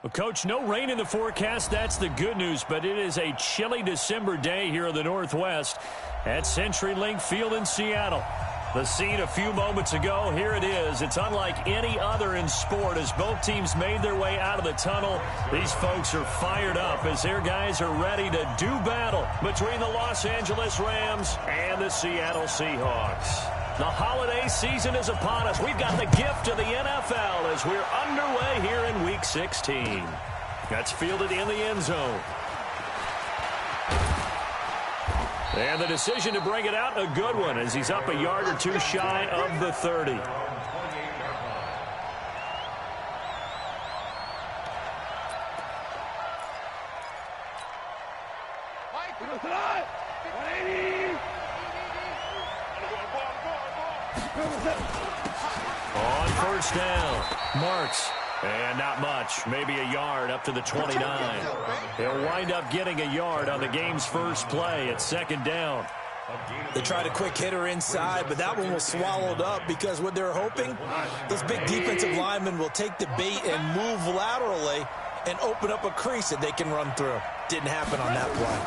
Well, Coach, no rain in the forecast. That's the good news, but it is a chilly December day here in the Northwest at CenturyLink Field in Seattle. The scene a few moments ago, here it is. It's unlike any other in sport as both teams made their way out of the tunnel. These folks are fired up as their guys are ready to do battle between the Los Angeles Rams and the Seattle Seahawks. The holiday season is upon us. We've got the gift of the NFL as we're underway here in Week 16. That's fielded in the end zone. And the decision to bring it out, a good one, as he's up a yard or two shy of the 30. On first down, Marks. And not much, maybe a yard up to the 29. He'll wind up getting a yard on the game's first play at second down. They tried a quick hitter inside, but that one was swallowed up because what they're hoping, this big defensive lineman will take the bait and move laterally and open up a crease that they can run through. Didn't happen on that play.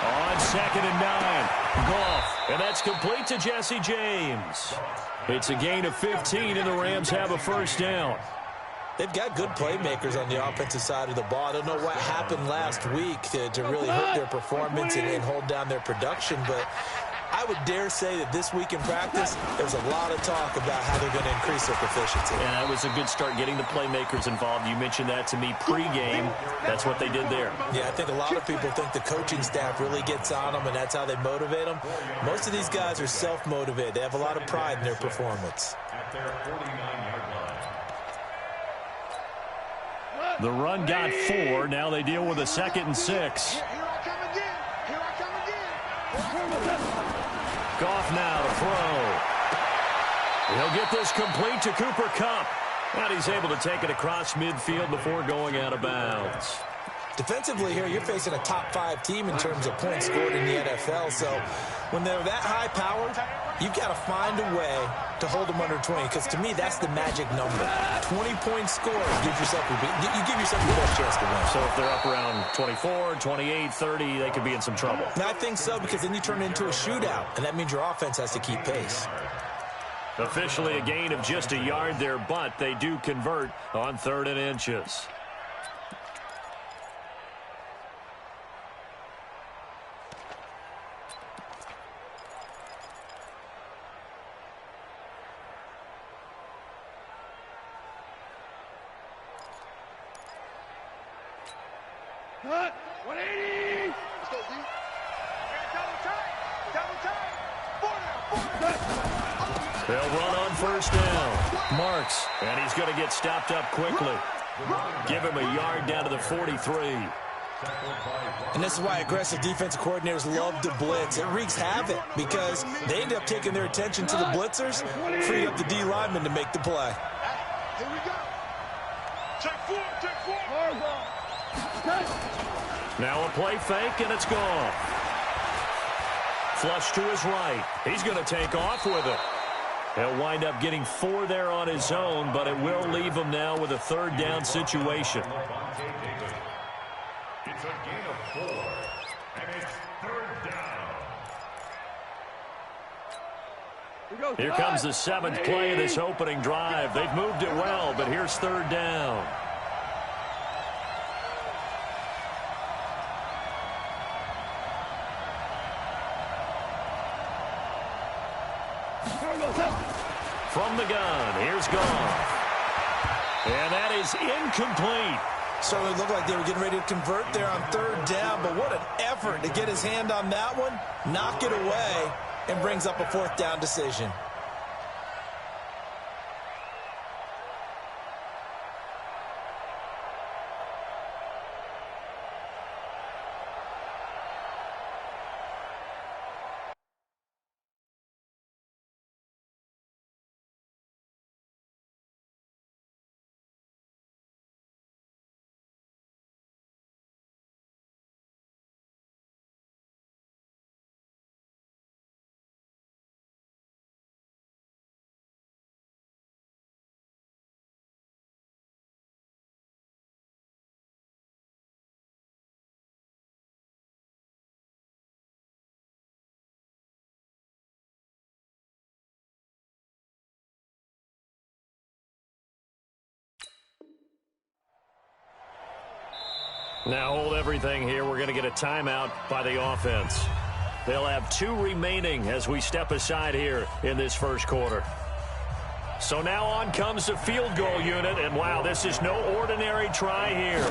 On second and 9, Goff, and that's complete to Jesse James. It's a gain of 15, and the Rams have a first down. They've got good playmakers on the offensive side of the ball. I don't know what happened last week to really hurt their performance and hold down their production, but I would dare say that this week in practice, there's a lot of talk about how they're going to increase their proficiency. And that was a good start, getting the playmakers involved. You mentioned that to me pregame. That's what they did there. Yeah, I think a lot of people think the coaching staff really gets on them, and that's how they motivate them. Most of these guys are self-motivated. They have a lot of pride in their performance. The run got 4. Now they deal with a 2nd and 6. Goff now to throw. He'll get this complete to Cooper Kupp. And he's able to take it across midfield before going out of bounds. Defensively here, you're facing a top-5 team in terms of points scored in the NFL. So when they're that high-powered, you've got to find a way to hold them under 20. Because to me, that's the magic number. 20 points scored. You give yourself your best chance to win. So if they're up around 24, 28, 30, they could be in some trouble. And I think so, because then you turn it into a shootout. And that means your offense has to keep pace. Officially a gain of just a yard there, but they do convert on 3rd and inches. Cut! 180! Let's go, D. Double time! They'll run on first down. Marks, and he's going to get stopped up quickly. Give him a yard down to the 43. And this is why aggressive defensive coordinators love to blitz. It wreaks havoc because they end up taking their attention to the blitzers, free up the D lineman to make the play. Here we go. Check 4, check 4. Now a play fake, and it's gone. Flush to his right. He's going to take off with it. He'll wind up getting 4 there on his own, but it will leave him now with a 3rd down situation. It's a gain of 4, and it's 3rd down. Here comes the 7th play of this opening drive. They've moved it well, but here's 3rd down. From the gun, here's Goff. And that is incomplete. Certainly looked like they were getting ready to convert there on 3rd down, but what an effort to get his hand on that one, knock it away, and brings up a 4th down decision. Now hold everything here. We're going to get a timeout by the offense. They'll have 2 remaining as we step aside here in this first quarter. So now on comes the field goal unit, and wow, this is no ordinary try here.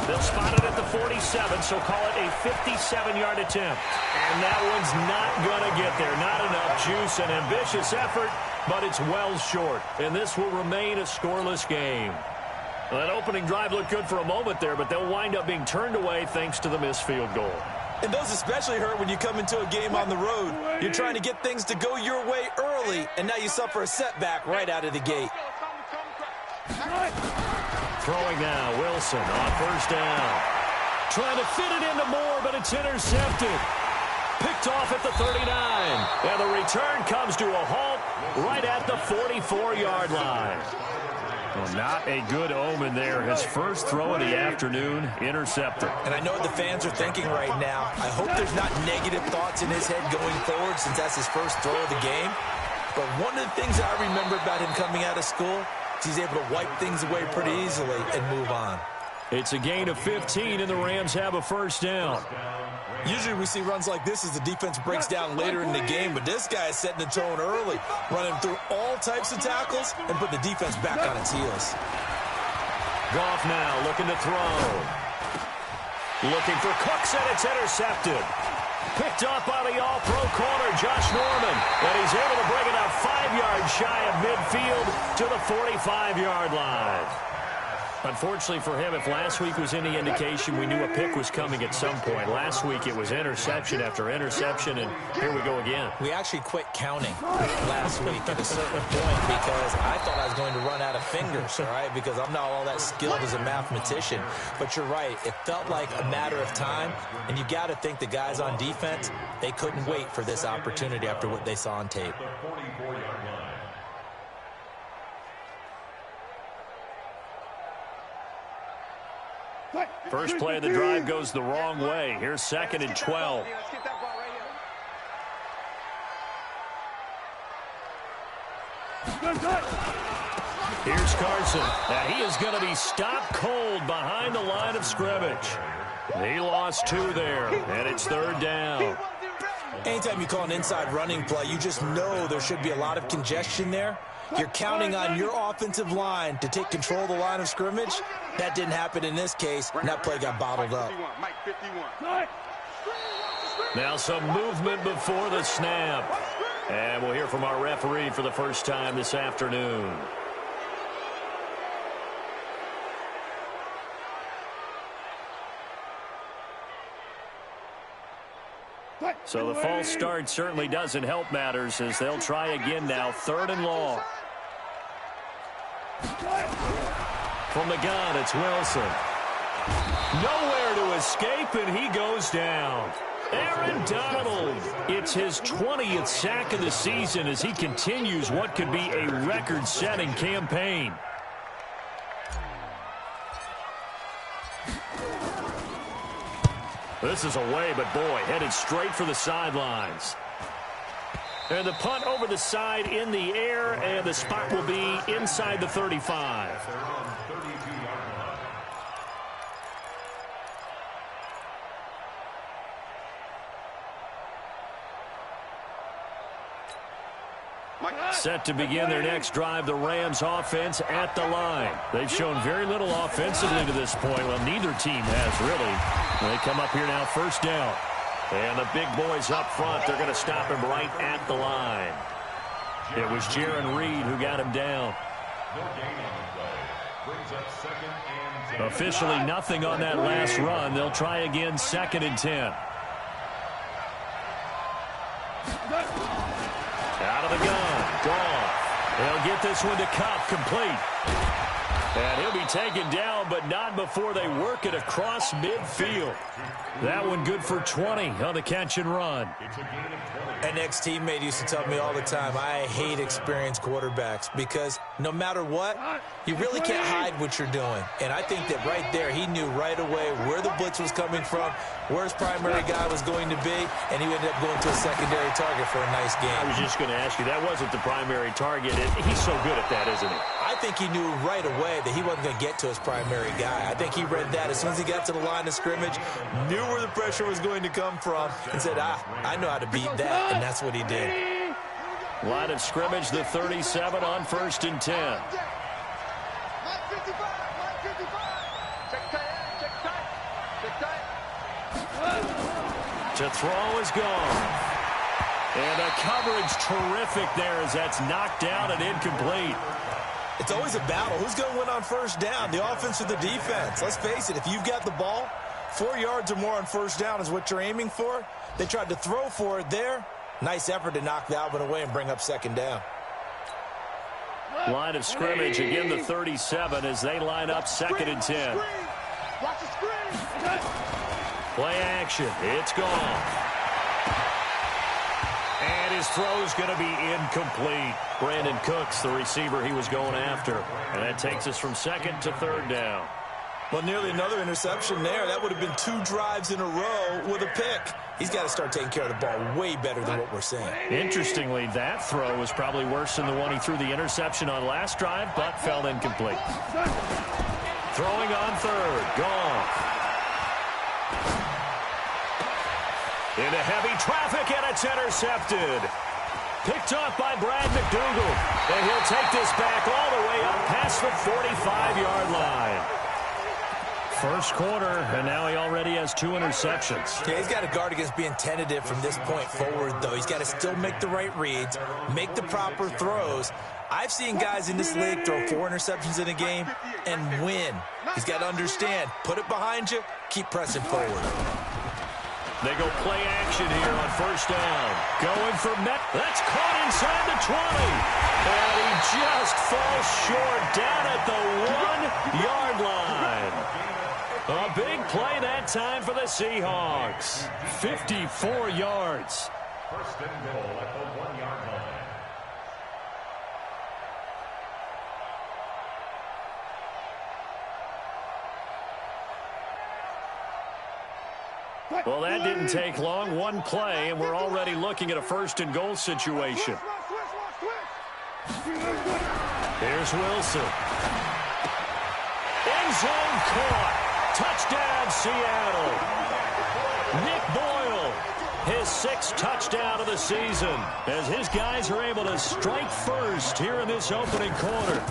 They'll spot it at the 47, so call it a 57-yard attempt. And that one's not going to get there. Not enough juice, an ambitious effort, but it's well short. And this will remain a scoreless game. Well, that opening drive looked good for a moment there, but they'll wind up being turned away thanks to the missed field goal. And those especially hurt when you come into a game on the road. You're trying to get things to go your way early, and now you suffer a setback right out of the gate. Throwing now, Wilson on first down. Trying to fit it into Moore, but it's intercepted. Picked off at the 39. And the return comes to a halt right at the 44-yard line. Well, not a good omen there. His first throw of the afternoon, intercepted. And I know what the fans are thinking right now. I hope there's not negative thoughts in his head going forward since that's his first throw of the game. But one of the things that I remember about him coming out of school is he's able to wipe things away pretty easily and move on. It's a gain of 15, and the Rams have a first down. Usually we see runs like this as the defense breaks down later in the game, but this guy is setting the tone early, running through all types of tackles and putting the defense back on its heels. Goff now looking to throw. Looking for Cooks, and it's intercepted. Picked off by the all-pro corner, Josh Norman, and he's able to bring it up 5 yards shy of midfield to the 45-yard line. Unfortunately for him, if last week was any indication, we knew a pick was coming at some point. Last week it was interception after interception, and here we go again. We actually quit counting last week at a certain point because I thought I was going to run out of fingers, all right, because I'm not all that skilled as a mathematician. But you're right. It felt like a matter of time, and you got to think the guys on defense, they couldn't wait for this opportunity after what they saw on tape. First play of the drive goes the wrong way. Here's 2nd and 12. Here's Carson. Now he is going to be stopped cold behind the line of scrimmage. He lost 2 there, and it's 3rd down. Anytime you call an inside running play, you just know there should be a lot of congestion there. You're counting on your offensive line to take control of the line of scrimmage. That didn't happen in this case, and that play got bottled up. Now some movement before the snap. And we'll hear from our referee for the first time this afternoon. So the false start certainly doesn't help matters as they'll try again now. 3rd and long. From the gun, it's Wilson. Nowhere to escape, and he goes down. Aaron Donald. It's his 20th sack of the season as he continues what could be a record-setting campaign. This is away, but boy, headed straight for the sidelines. And the punt over the side in the air, and the spot will be inside the 35. Set to begin their next drive, the Rams offense at the line. They've shown very little offensively to this point. Well, neither team has really. They come up here now, first down. And the big boys up front, they're going to stop him right at the line. It was Jaron Reed who got him down. Officially nothing on that last run. They'll try again, 2nd and 10. Out of the gun, Goff. They'll get this one to Cup, complete. And he'll be taken down, but not before they work it across midfield. That one good for 20 on the catch and run. An ex-teammate used to tell me all the time, I hate experienced quarterbacks because no matter what, you really can't hide what you're doing. And I think that right there, he knew right away where the blitz was coming from, where his primary guy was going to be, and he ended up going to a secondary target for a nice game. I was just going to ask you, that wasn't the primary target. He's so good at that, isn't he? I think he knew right away that he wasn't going to get to his primary guy. I think he read that as soon as he got to the line of scrimmage, knew where the pressure was going to come from, and said, I know how to beat that, and that's what he did. Line of scrimmage, the 37 on 1st and 10. To throw is gone. And a coverage terrific there as that's knocked down and incomplete. It's always a battle. Who's going to win on first down, the offense or the defense? Let's face it, if you've got the ball, 4 yards or more on first down is what you're aiming for. They tried to throw for it there. Nice effort to knock that one away and bring up second down. Line of scrimmage, again the 37 as they line up 2nd and 10. Play action. It's gone. And his throw's going to be incomplete. Brandon Cooks, the receiver he was going after. And that takes us from 2nd to 3rd down. Well, nearly another interception there. That would have been 2 drives in a row with a pick. He's got to start taking care of the ball way better than what we're seeing. Interestingly, that throw was probably worse than the one he threw the interception on last drive, but fell incomplete. Throwing on 3rd. Gone. Into heavy traffic, and it's intercepted. Picked off by Brad McDougal. And he'll take this back all the way up past the 45-yard line. First quarter, and now he already has 2 interceptions. Yeah, he's got to guard against being tentative from this point forward, though. He's got to still make the right reads, make the proper throws. I've seen guys in this league throw 4 interceptions in a game and win. He's got to understand, put it behind you, keep pressing forward. They go play action here on first down. Going for Met. That's caught inside the 20. And he just falls short down at the 1-yard line. A big play that time for the Seahawks. 54 yards. First and goal at the 1-yard line. Well, that didn't take long. One play, and we're already looking at a 1st and goal situation. Here's Wilson. End zone caught. Touchdown, Seattle. Nick Boyle, his 6th touchdown of the season, as his guys are able to strike first here in this opening quarter.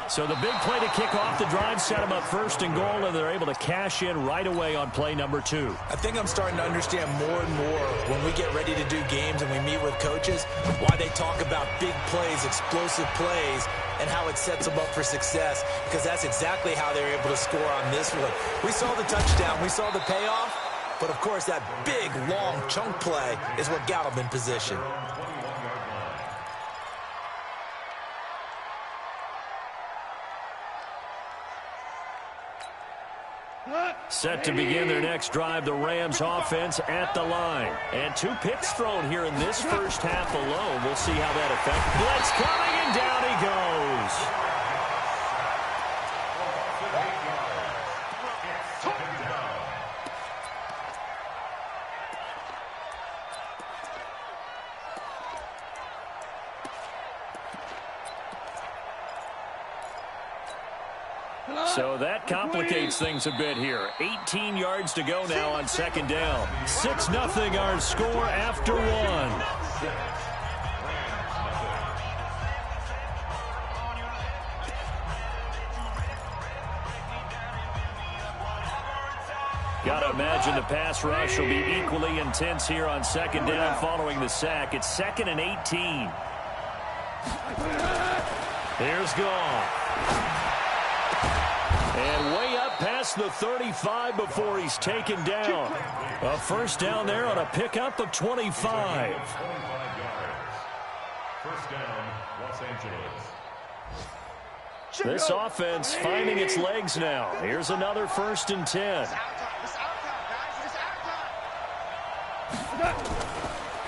So the big play to kick off the drive set them up 1st and goal, and they're able to cash in right away on play number 2. I think I'm starting to understand more and more when we get ready to do games and we meet with coaches why they talk about big plays, explosive plays, and how it sets them up for success, because that's exactly how they were able to score on this one. We saw the touchdown. We saw the payoff. But, of course, that big, long chunk play is what got them in position. Set to begin their next drive, the Rams offense at the line. And 2 picks thrown here in this first half alone. We'll see how that affects. Blitz coming, and down he goes. So that complicates things a bit here. 18 yards to go now on 2nd down. 6-0 our score after 1. Gotta imagine the pass rush will be equally intense here on 2nd down following the sack. It's 2nd and 18. Here's Gall. And way up past the 35 before he's taken down. A first down there on a pickup of 25. First down, Los Angeles. This offense finding its legs now. Here's another 1st and 10.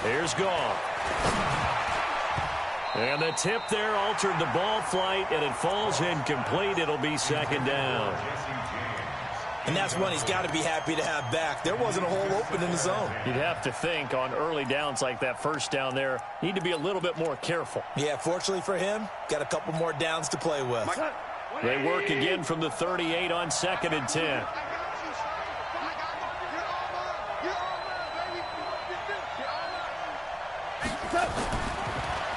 Here's Gall. And the tip there altered the ball flight, and it falls incomplete. It'll be second down. And that's one he's got to be happy to have back. There wasn't a hole open in the zone. You'd have to think on early downs like that first down there, need to be a little bit more careful. Yeah, fortunately for him, got a couple more downs to play with. They work again from the 38 on 2nd and 10.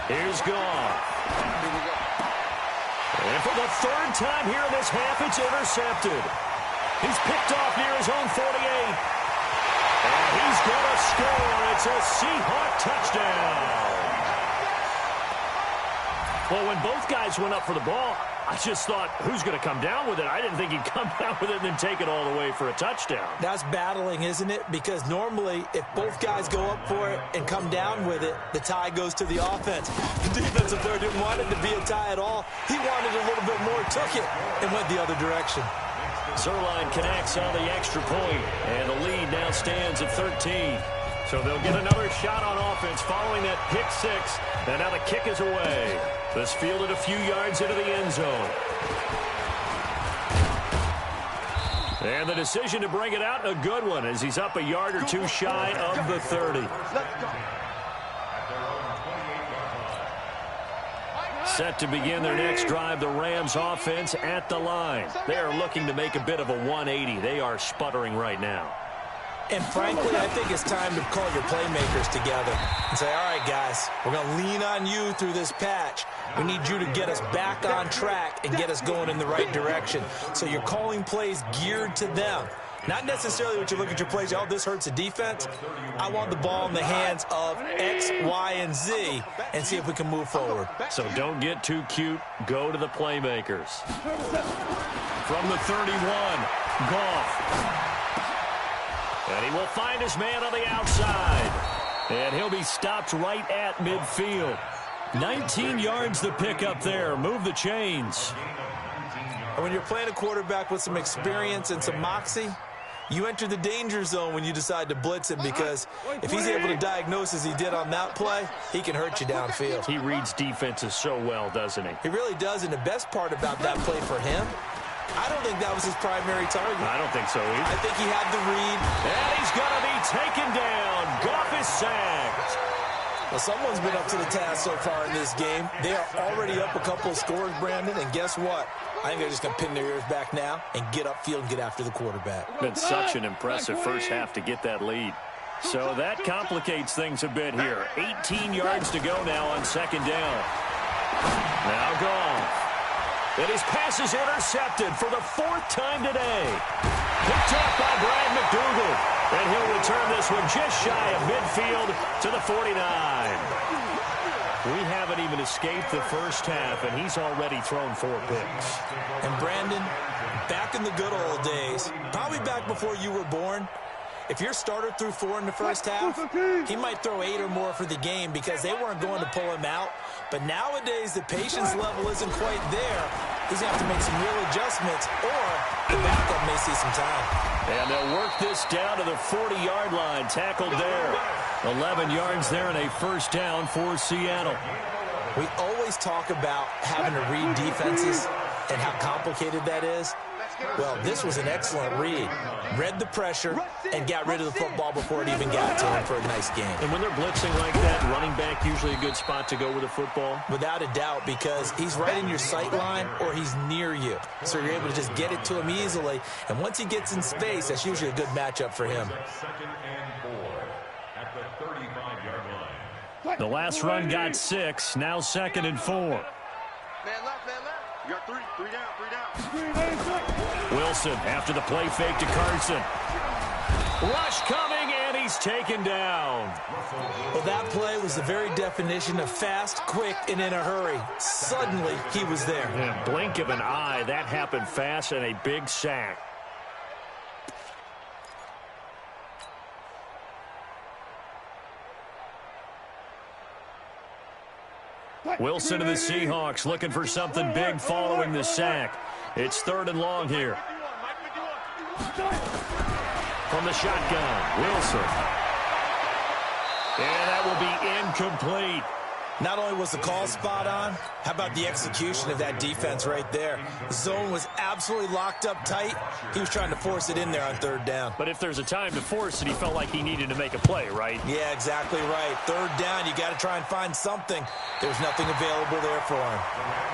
Here's Goff. And for the third time here in this half, it's intercepted. He's picked off near his own 48. And he's going to score. It's a Seahawk touchdown. Well, when both guys went up for the ball, I just thought, who's going to come down with it? I didn't think he'd come down with it and then take it all the way for a touchdown. That's battling, isn't it? Because normally, if both guys go up for it and come down with it, the tie goes to the offense. The defensive player didn't want it to be a tie at all. He wanted a little bit more, took it, and went the other direction. Zerline connects on the extra point, and the lead now stands at 13. So they'll get another shot on offense following that pick six. And now the kick is away. This fielded a few yards into the end zone. And the decision to bring it out, a good one, as he's up a yard or two shy of the 30. Set to begin their next drive, the Rams offense at the line. They are looking to make a bit of a 180. They are sputtering right now. And frankly, I think it's time to call your playmakers together and say, all right, guys, we're going to lean on you through this patch. We need you to get us back on track and get us going in the right direction. So you're calling plays geared to them. Not necessarily what you look at your plays, oh, this hurts the defense. I want the ball in the hands of X, Y, and Z and see if we can move forward. So don't get too cute. Go to the playmakers. From the 31, Goff. And he will find his man on the outside. And he'll be stopped right at midfield. 19 yards to pick up there. Move the chains. And when you're playing a quarterback with some experience and some moxie, you enter the danger zone when you decide to blitz him, because if he's able to diagnose as he did on that play, he can hurt you downfield. He reads defenses so well, doesn't he? He really does, and the best part about that play for him, I don't think that was his primary target. I don't think so either. I think he had the read. And he's going to be taken down. Goff is sacked. Well, someone's been up to the task so far in this game. They are already up a couple of scores, Brandon, and guess what? I think they're just going to pin their ears back now and get upfield and get after the quarterback. Been such an impressive first half to get that lead. So that complicates things a bit here. 18 yards to go now on second down. Now Goff. And his pass is intercepted for the fourth time today. Picked up by Brad McDougal. And he'll return this one just shy of midfield to the 49. We haven't even escaped the first half, and he's already thrown 4 picks. And Brandon, back in the good old days, probably back before you were born, if your starter threw 4 in the first half, he might throw 8 or more for the game because they weren't going to pull him out. But nowadays, the patience level isn't quite there. He's going to have to make some real adjustments, or the backup may see some time. And they'll work this down to the 40-yard line. Tackled there. 11 yards there and a first down for Seattle. We always talk about having to read defenses and how complicated that is. Well, this was an excellent read. Read the pressure and got rid of the football before it even got to him for a nice game. And when they're blitzing like that, running back usually a good spot to go with the football? Without a doubt, because he's right in your sight line or he's near you. So you're able to just get it to him easily. And once he gets in space, that's usually a good matchup for him. Second and 4 at the 35-yard line. The last run got 6, now second and 4. Man left, man left. You got 3 down. Wilson after the play fake to Carson. Rush coming, and he's taken down. Well, that play was the very definition of fast, quick, and in a hurry. Suddenly, he was there. Yeah, blink of an eye, that happened fast, and a big sack. Wilson to the Seahawks looking for something big following the sack. It's third and long here. From the shotgun, Wilson. And that will be incomplete. Not only was the call spot on, how about the execution of that defense right there? The zone was absolutely locked up tight. He was trying to force it in there on third down. But if there's a time to force it, he felt like he needed to make a play, right? Yeah, exactly right. Third down, you got to try and find something. There's nothing available there for him.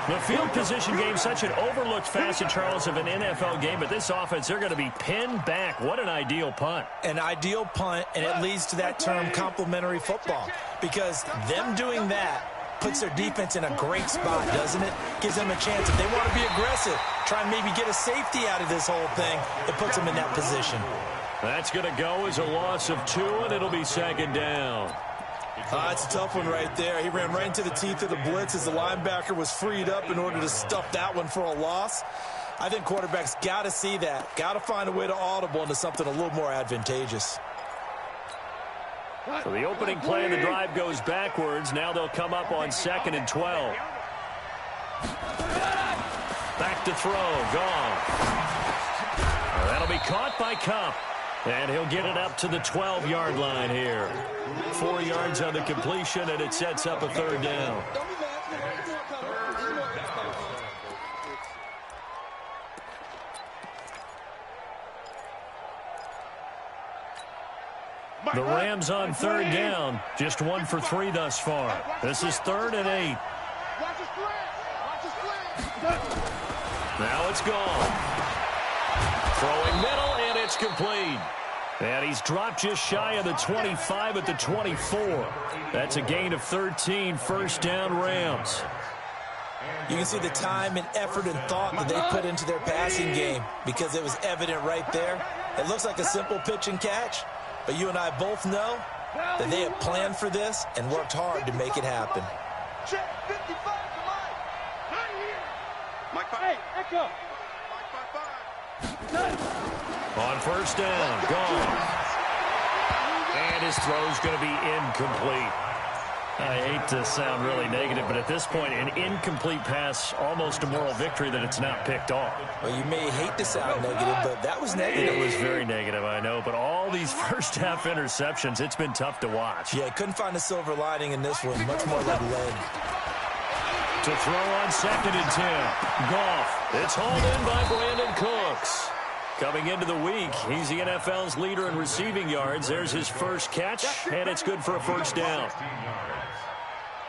The field position game, such an overlooked facet, Charles, of an NFL game, but this offense, they're going to be pinned back. What an ideal punt. An ideal punt, and it leads to that term complementary football, because them doing that puts their defense in a great spot, doesn't it? Gives them a chance. If they want to be aggressive, try and maybe get a safety out of this whole thing, it puts them in that position. That's going to go as a loss of 2, and it'll be second down. It's a tough one right there. He ran right into the teeth of the blitz as the linebacker was freed up in order to stuff that one for a loss. I think quarterbacks got to see that. Got to find a way to audible into something a little more advantageous. So the opening play of the drive goes backwards. Now they'll come up on 2nd and 12. Back to throw. Gone. That'll be caught by Cup. And he'll get it up to the 12-yard line here. 4 yards on the completion, and it sets up a third down. The Rams on third down, just 1 for 3 thus far. This is 3rd and 8. Now it's gone. Throwing middle, and it's complete. And he's dropped just shy of the 25 at the 24. That's a gain of 13, first down Rams. You can see the time and effort and thought that they put into their passing game, because it was evident right there. It looks like a simple pitch and catch, but you and I both know that they have planned for this and worked hard to make it happen. Check 55 to Mike. Right here. Mike, hey, echo. Mike, 5. On first down, gone. And his throw's going to be incomplete. I hate to sound really negative, but at this point, an incomplete pass, almost a moral victory that it's not picked off. Well, you may hate to sound negative, but that was negative. It was very negative, I know, but all these first-half interceptions, it's been tough to watch. Yeah, couldn't find a silver lining in this one, much more like lead. To throw on 2nd and 10. Goff. It's hauled in by Brandon Cooks. Coming into the week, he's the NFL's leader in receiving yards. There's his first catch, and it's good for a first down.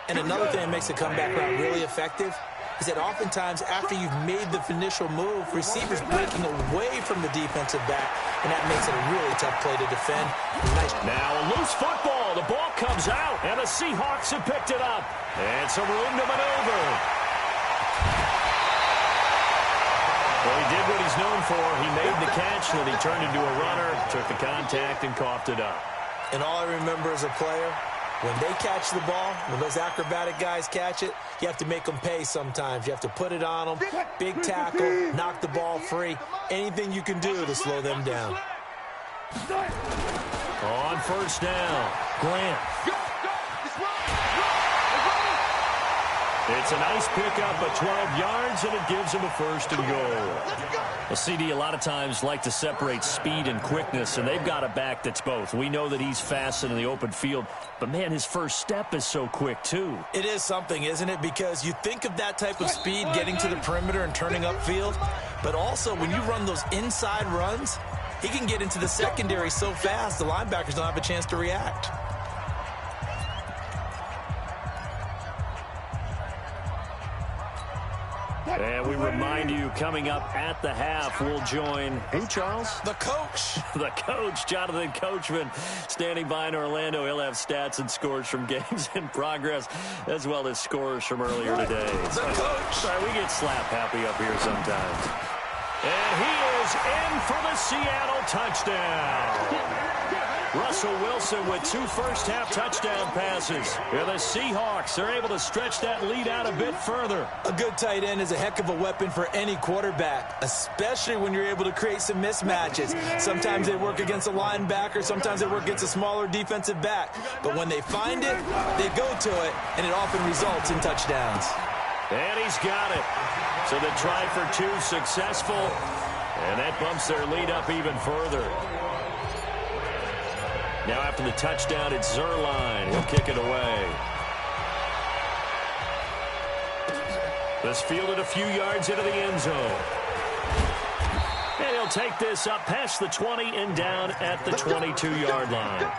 And another thing that makes the comeback route really effective is that oftentimes after you've made the initial move, receivers breaking away from the defensive back, and that makes it a really tough play to defend. Nice. Now a loose football. The ball comes out, and the Seahawks have picked it up. And some room to maneuver. Well, he did what he's known for. He made the catch, then he turned into a runner, took the contact, and coughed it up. And all I remember as a player, when they catch the ball, when those acrobatic guys catch it, you have to make them pay sometimes. You have to put it on them, big tackle, knock the ball free. Anything you can do to slow them down. On first down, Grant. It's a nice pickup of 12 yards, and it gives him a first and goal. Well, CD, a lot of times like to separate speed and quickness, and they've got a back that's both. We know that he's fast in the open field, but, man, his first step is so quick, too. It is something, isn't it? Because you think of that type of speed getting to the perimeter and turning upfield, but also when you run those inside runs, he can get into the secondary so fast the linebackers don't have a chance to react. And we remind you, coming up at the half, we'll join who, Charles? The coach. The coach, Jonathan Coachman, standing by in Orlando. He'll have stats and scores from games in progress, as well as scores from earlier today. The coach. Sorry, we get slap happy up here sometimes. And he is in for the Seattle touchdown. Russell Wilson with 2 first-half touchdown passes. And the Seahawks are able to stretch that lead out a bit further. A good tight end is a heck of a weapon for any quarterback, especially when you're able to create some mismatches. Sometimes they work against a linebacker. Sometimes they work against a smaller defensive back. But when they find it, they go to it, and it often results in touchdowns. And he's got it. So the try for 2 successful, and that bumps their lead up even further. Now after the touchdown, it's Zerline. He'll kick it away. This fielded a few yards into the end zone. And he'll take this up past the 20 and down at the 22-yard line.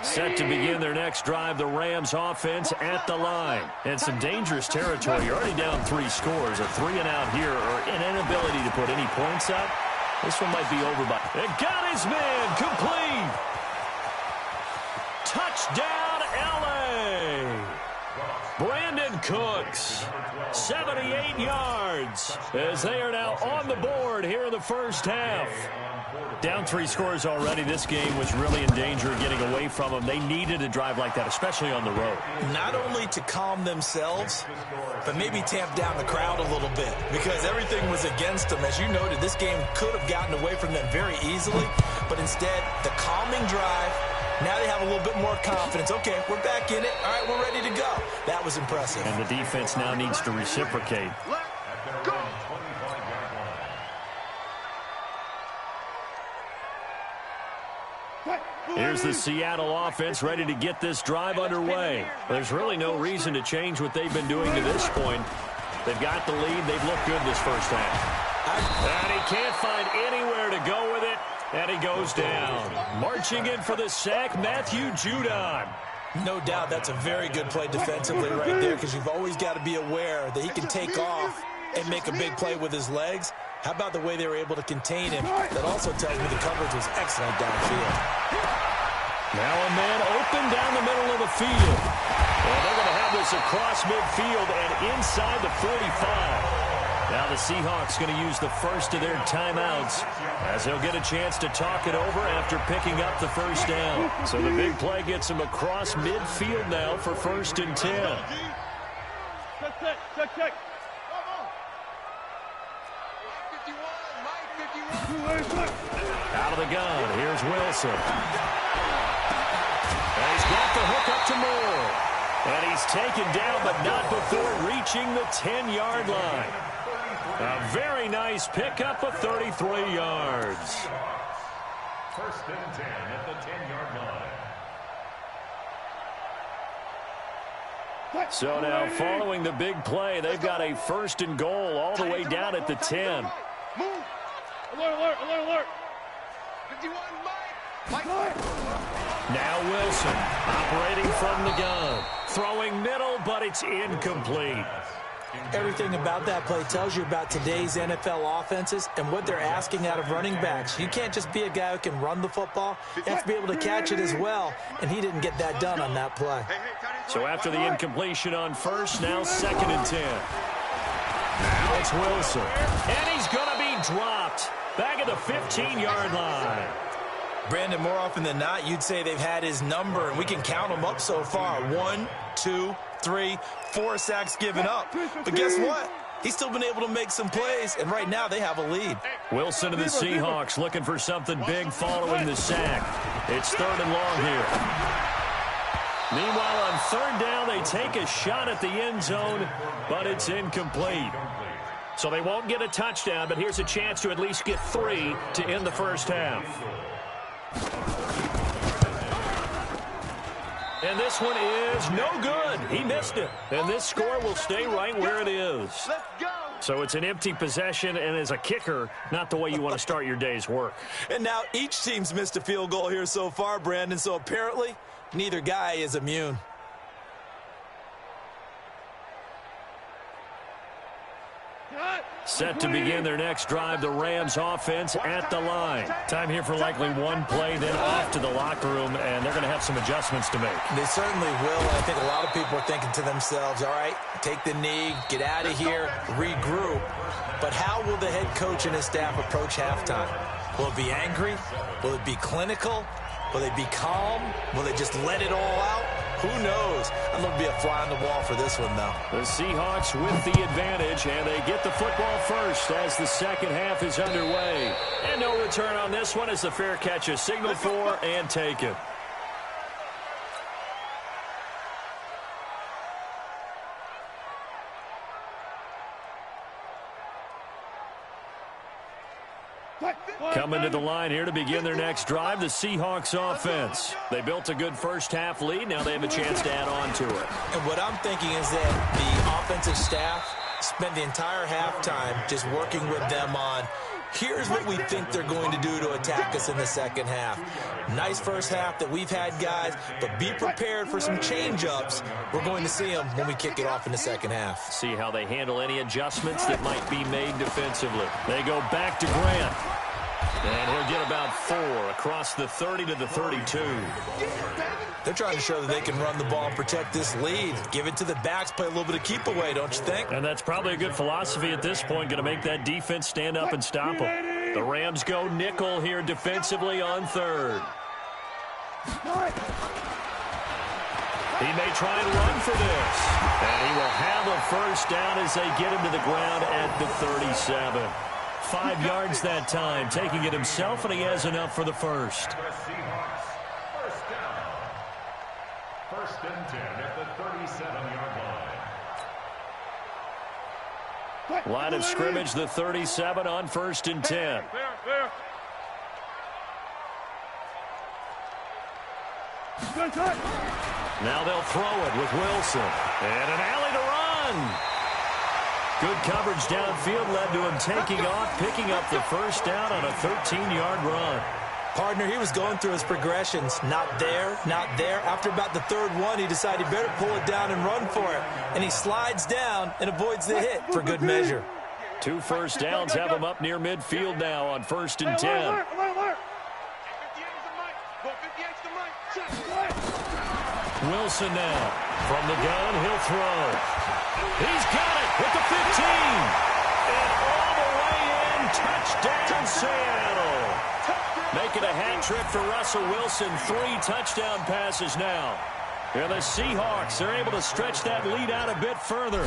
Set to begin their next drive, the Rams offense at the line. And some dangerous territory. You're already down 3 scores. A 3-and-out here or an inability to put any points up. This one might be over by. It got his man complete. Touchdown, L.A. Brandon Cooks, 78 yards, as they are now on the board here in the first half. Down 3 scores already. This game was really in danger of getting away from them. They needed a drive like that, especially on the road. Not only to calm themselves, but maybe tamp down the crowd a little bit because everything was against them. As you noted, this game could have gotten away from them very easily, but instead, the calming drive, now they have a little bit more confidence. Okay, we're back in it. All right, we're ready to go. That was impressive. And the defense now needs to reciprocate. Let's go. Here's the Seattle offense ready to get this drive underway. There's really no reason to change what they've been doing to this point. They've got the lead. They've looked good this first half. And he can't find anywhere to go with it, and he goes down. Marching in for the sack, Matthew Judon. No doubt that's a very good play defensively right there because you've always got to be aware that he can take off and make a big play with his legs. How about the way they were able to contain him? That also tells me the coverage was excellent downfield. Now a man open down the middle of the field. And they're going to have this across midfield and inside the 45. Now the Seahawks going to use the first of their timeouts as they'll get a chance to talk it over after picking up the first down. So the big play gets them across midfield now for 1st and 10. Check. Out of the gun, here's Wilson. And he's got the hook up to Moore. And he's taken down, but not before reaching the 10-yard line. A very nice pickup of 33 yards. 1st and 10 at the 10-yard line. So now following the big play, they've got a 1st and goal all the way down at the 10. Move. Alert. 51, Mike. Now Wilson operating from the gun. Throwing middle, but it's incomplete. Everything about that play tells you about today's NFL offenses and what they're asking out of running backs. You can't just be a guy who can run the football. You have to be able to catch it as well, and he didn't get that done on that play. So after the incompletion on 1st, now 2nd and 10. Now it's Wilson. And he's going to be dropped. Back at the 15-yard line. Brandon, more often than not, you'd say they've had his number, and we can count them up so far. 1, 2, 3, 4 sacks given up. But guess what? He's still been able to make some plays, and right now they have a lead. Wilson and the Seahawks looking for something big following the sack. It's 3rd and long here. Meanwhile, on 3rd down, they take a shot at the end zone, but it's incomplete. So they won't get a touchdown, but here's a chance to at least get 3 to end the first half. And this one is no good. He missed it. And this score will stay right where it is. Let's go. So it's an empty possession, and as a kicker, not the way you want to start your day's work. And now each team's missed a field goal here so far, Brandon, so apparently neither guy is immune. Set to begin their next drive, the Rams offense at the line. Time here for likely one play, then off to the locker room, and they're going to have some adjustments to make. They certainly will. I think a lot of people are thinking to themselves, all right, take the knee, get out of here, regroup. But how will the head coach and his staff approach halftime? Will it be angry? Will it be clinical? Will they be calm? Will they just let it all out? Who knows? I'd love to be a fly on the wall for this one, though. The Seahawks with the advantage, and they get the football first as the second half is underway. And no return on this one as the fair catch is signaled for and taken. What? Coming to the line here to begin their next drive, the Seahawks offense. They built a good first-half lead. Now they have a chance to add on to it. And what I'm thinking is that the offensive staff spent the entire halftime just working with them on, here's what we think they're going to do to attack us in the second half. Nice first half that we've had, guys, but be prepared for some change-ups. We're going to see them when we kick it off in the second half. See how they handle any adjustments that might be made defensively. They go back to Grant. And he'll get about 4 across the 30 to the 32. They're trying to show that they can run the ball and protect this lead. Give it to the backs, play a little bit of keep away, don't you think? And that's probably a good philosophy at this point, going to make that defense stand up and stop them. The Rams go nickel here defensively on third. He may try and run for this. And he will have a first down as they get him to the ground at the 37. 5 yards that time, taking it himself, and he has enough for the first. First down. First and 10 at the 37-yard line. Line of scrimmage, the 37 on first and 10. Now they'll throw it with Wilson. And an alley to run. Good coverage downfield led to him taking off, picking up the first down on a 13-yard run. Partner, he was going through his progressions. Not there, not there. After about the third one, he decided he better pull it down and run for it. And he slides down and avoids the hit for good measure. 2 first downs have him up near midfield now on first and 10. Wilson now. From the gun, he'll throw. He's got it at the 15. And all the way in, touchdown Seattle. Making a hat trick for Russell Wilson. 3 touchdown passes now. And the Seahawks are able to stretch that lead out a bit further.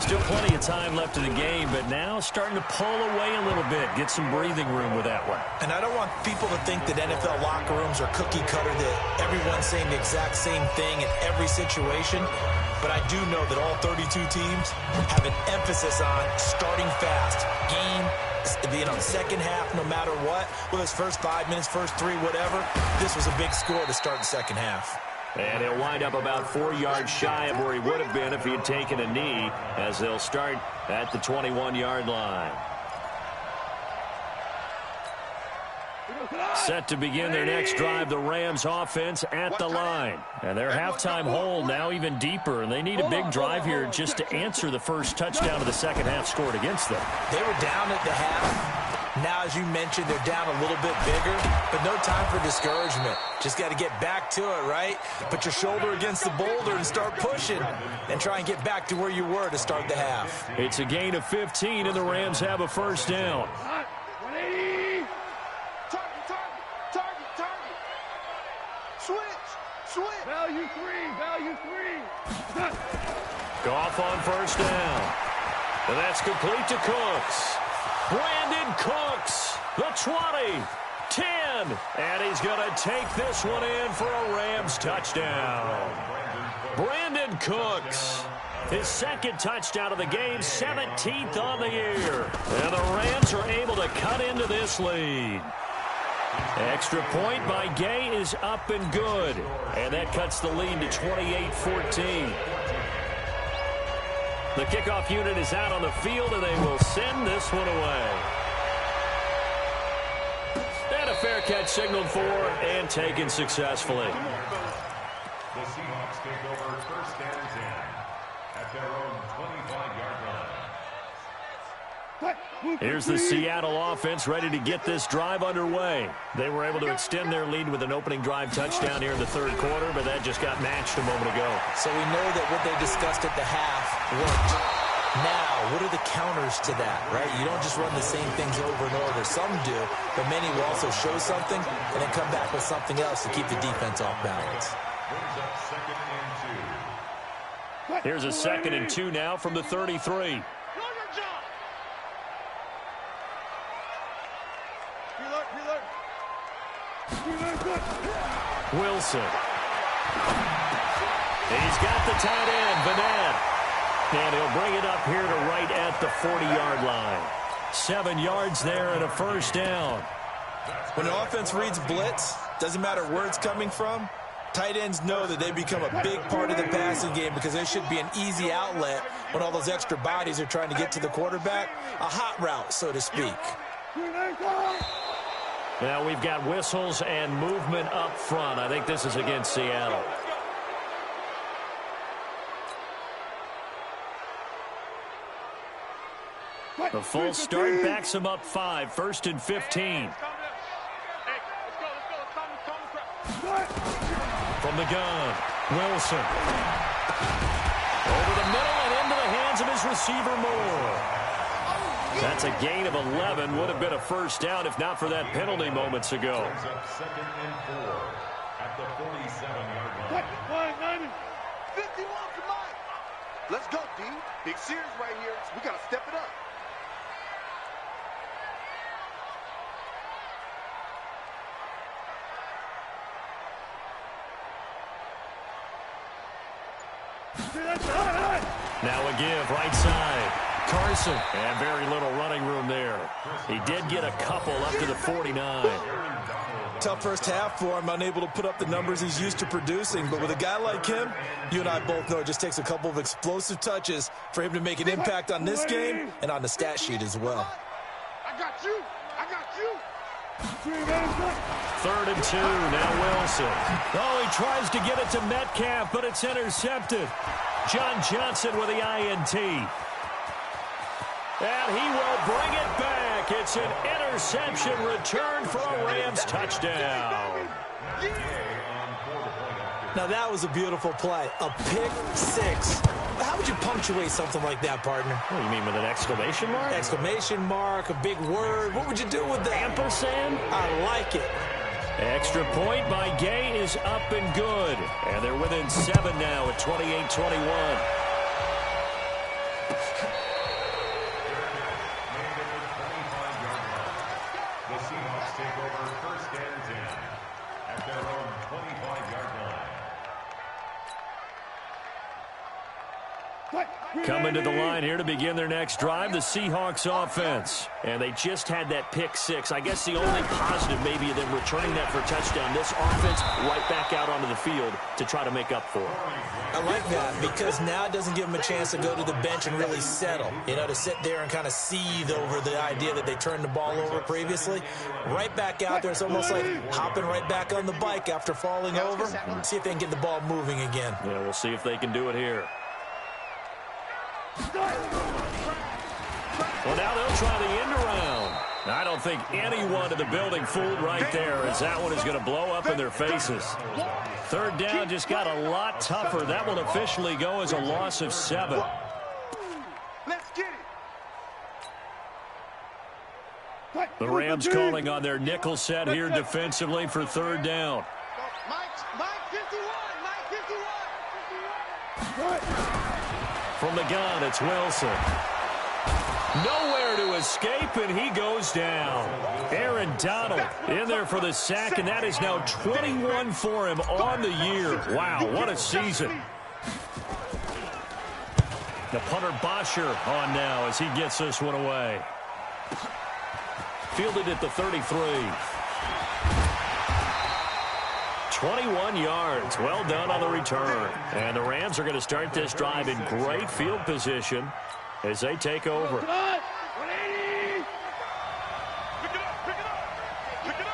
Still plenty of time left in the game, but now starting to pull away a little bit. Get some breathing room with that one. And I don't want people to think that NFL locker rooms are cookie cutter, that everyone's saying the exact same thing in every situation. But I do know that all 32 teams have an emphasis on starting fast. Game, second half, no matter what. Whether it's first 5 minutes, first 3, whatever. This was a big score to start the second half. And he'll wind up about 4 yards shy of where he would have been if he had taken a knee, as they'll start at the 21-yard line. Set to begin their next drive, the Rams offense at the line. And their halftime hole now even deeper, and they need a big drive here just to answer the first touchdown of the second half scored against them. They were down at the half. Now, as you mentioned, they're down a little bit bigger, but no time for discouragement. Just got to get back to it, right? Put your shoulder against the boulder and start pushing and try and get back to where you were to start the half. It's a gain of 15, and the Rams have a first down. Switch. Value three. Goff on first down. And that's complete to Cooks. Brandon Cooks, the 20, 10, and he's going to take this one in for a Rams touchdown. Brandon Cooks, his second touchdown of the game, 17th on the year. And the Rams are able to cut into this lead. Extra point by Gay is up and good, and that cuts the lead to 28-14. The kickoff unit is out on the field, and they will send this one away. And a fair catch signaled for and taken successfully. The Seahawks take over first and 10 at their own 25-yard line. Here's the Seattle offense ready to get this drive underway. They were able to extend their lead with an opening drive touchdown here in the third quarter, but that just got matched a moment ago. So we know that what they discussed at the half worked. Now, what are the counters to that, right? You don't just run the same things over and over. Some do, but many will also show something and then come back with something else to keep the defense off balance. Here's a 2nd and 2 now from the 33. Wilson. He's got the tight end, Vanette. And he'll bring it up here to right at the 40-yard line. 7 yards there and a first down. When the offense reads blitz, doesn't matter where it's coming from, tight ends know that they become a big part of the passing game because there should be an easy outlet when all those extra bodies are trying to get to the quarterback. A hot route, so to speak. Now we've got whistles and movement up front. I think this is against Seattle. The full start backs him up 5, 1st and 15. From the gun, Wilson. Over the middle and into the hands of his receiver, Moore. That's a gain of 11. Would have been a first down if not for that penalty moments ago. 2nd and 4 at the 47-yard line. 51, come on. Let's go, D. Big series right here. We got to step it up. Now a give, right side. Carson, and very little running room there. He did get a couple up to the 49. Tough first half for him, unable to put up the numbers he's used to producing. But with a guy like him, you and I both know it just takes a couple of explosive touches for him to make an impact on this game and on the stat sheet as well. I got you. I got you. 3rd and 2, now Wilson. Oh, he tries to get it to Metcalf, but it's intercepted. John Johnson with the INT. And he will bring it back. It's an interception return for a Rams touchdown. Now that was a beautiful play. A pick 6. How would you punctuate something like that, partner? What do you mean, with an exclamation mark? Exclamation mark, a big word. What would you do with that? Ampersand? I like it. Extra point by Gay is up and good. And they're within 7 now at 28-21. The Seahawks take over 1st and 10 at their own 25-yard line. Coming to the line here to begin their next drive, the Seahawks offense. And they just had that pick 6. I guess the only positive maybe of them returning that for a touchdown. This offense right back out onto the field to try to make up for it. I like that because now it doesn't give them a chance to go to the bench and really settle. You know, to sit there and kind of seethe over the idea that they turned the ball over previously. Right back out there. It's almost like hopping right back on the bike after falling over. See if they can get the ball moving again. Yeah, we'll see if they can do it here. Well, now they'll try the end around. I don't think anyone in the building fooled right there, as that one is going to blow up in their faces. 3rd down just got a lot tougher. That will officially go as a loss of 7. Let's get it. The Rams calling on their nickel set here defensively for 3rd down. Mike 51. Mike 51. From the gun, it's Wilson. Nowhere to escape, and he goes down. Aaron Donald in there for the sack, and that is now 21 for him on the year. Wow, what a season. The punter Bosher on now as he gets this one away. Fielded at the 33. 21 yards. Well done on the return. And the Rams are going to start this drive in great field position as they take over. Pick it up.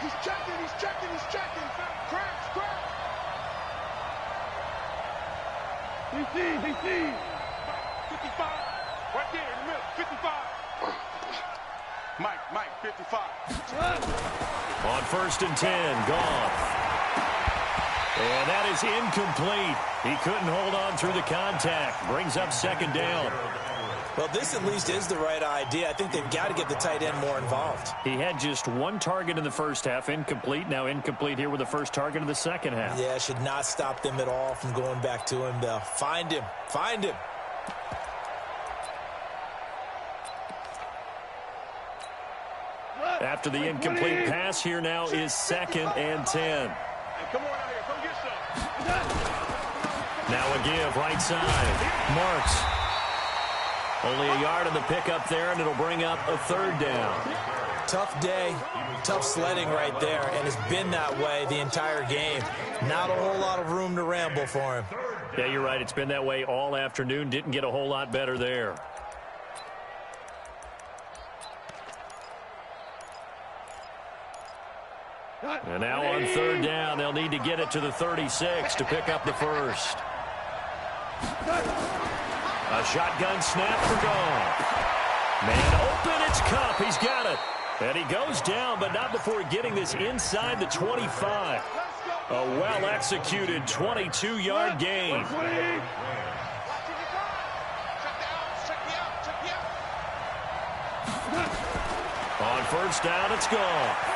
He's checking. Cracks. He sees. 55. Right there in the middle. 55. Mike, 55. On 1st and 10, gone. And that is incomplete. He couldn't hold on through the contact. Brings up 2nd down. Well, this at least is the right idea. I think they've got to get the tight end more involved. He had just 1 target in the first half, incomplete. Now incomplete here with the first target of the second half. Yeah, should not stop them at all from going back to him, though. Find him. After the incomplete pass, here now is 2nd and 10. Come on out here. Come get some. Now a give, right side. Marks. Only a yard on the pickup there, and it'll bring up a third down. Tough day, tough sledding right there, and it's been that way the entire game. Not a whole lot of room to ramble for him. Yeah, you're right. It's been that way all afternoon. Didn't get a whole lot better there. And now on third down, they'll need to get it to the 36 to pick up the first. A shotgun snap for Goff. Man open, it's Kupp. He's got it. And he goes down, but not before getting this inside the 25. A well-executed 22-yard gain. On first down, it's Goff.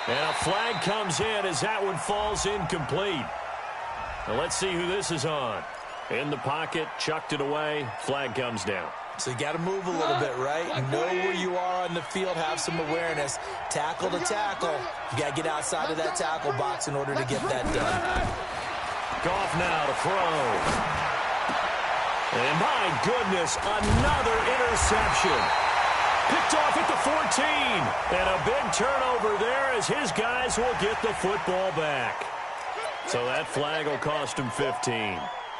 And a flag comes in as that one falls incomplete. Now let's see who this is on. In the pocket, chucked it away, flag comes down. So you got to move a little bit, right? Know where you are on the field, have some awareness. Tackle to tackle. You got to get outside of that tackle box in order to get that done. Goff now to throw. And my goodness, another interception. Picked off at the 14. And a big turnover there as his guys will get the football back. So that flag will cost him 15.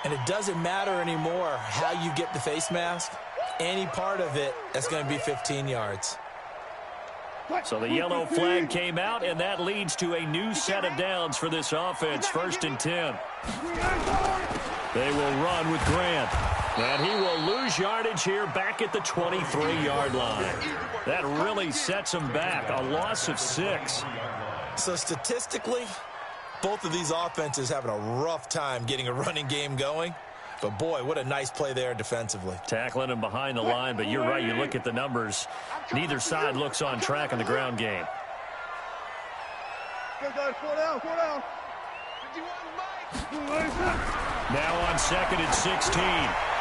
And it doesn't matter anymore how you get the face mask. Any part of it, that's going to be 15 yards. So the yellow flag came out, and that leads to a new set of downs for this offense. 1st and 10. They will run with Grant. And he will lose yardage here back at the 23-yard line. That really sets him back. A loss of 6. So statistically, both of these offenses having a rough time getting a running game going. But, boy, what a nice play there defensively. Tackling him behind the line, but you're right. You look at the numbers. Neither side looks on track in the ground game. Now on 2nd and 16.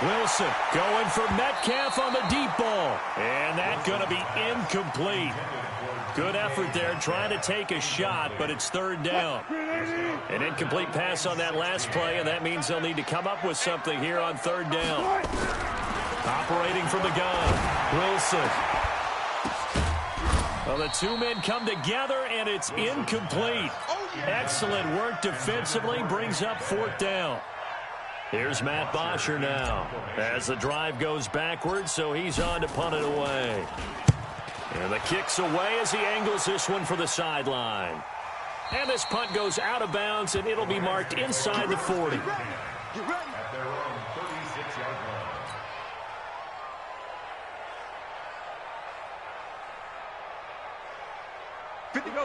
Wilson going for Metcalf on the deep ball. And that's going to be incomplete. Good effort there trying to take a shot, but it's 3rd down. An incomplete pass on that last play, and that means they'll need to come up with something here on 3rd down. Operating from the gun, Wilson. Well, the two men come together, and it's incomplete. Excellent work defensively, brings up 4th down. Here's Matt Bosher now as the drive goes backwards, so he's on to punt it away. And the kick's away as he angles this one for the sideline. And this punt goes out of bounds, and it'll be marked inside the 40. At their own 36-yard line.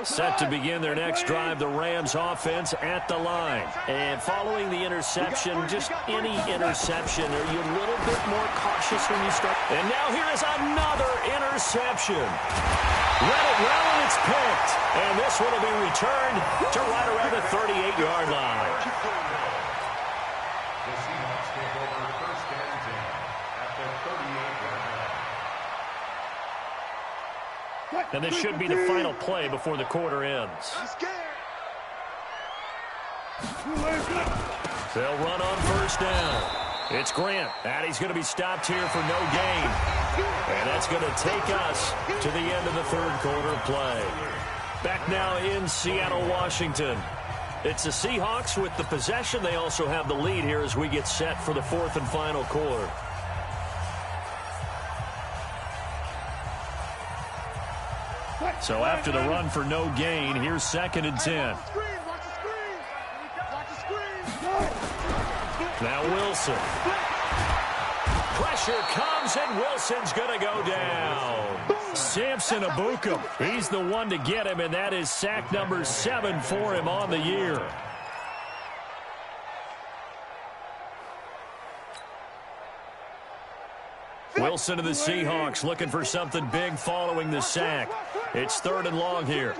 Set to begin their next drive, the Rams offense at the line. And following the interception, just any interception, are you a little bit more cautious when you start? And now here is another interception. Read it well, and it's picked. And this one will be returned to right around the 38-yard line. The Seahawks take over 1st and 10 at the 38-yard line. And this should be the final play before the quarter ends. They'll run on 1st down. It's Grant, and he's going to be stopped here for no gain. And that's going to take us to the end of the 3rd quarter of play. Back now in Seattle, Washington. It's the Seahawks with the possession. They also have the lead here as we get set for the 4th and final quarter. So after the run for no gain, here's 2nd and 10. Now Wilson. Pressure comes, and Wilson's going to go down. Samson Ebukam, he's the one to get him, and that is sack number 7 for him on the year. Wilson of the Seahawks looking for something big following the sack. It's 3rd and long here.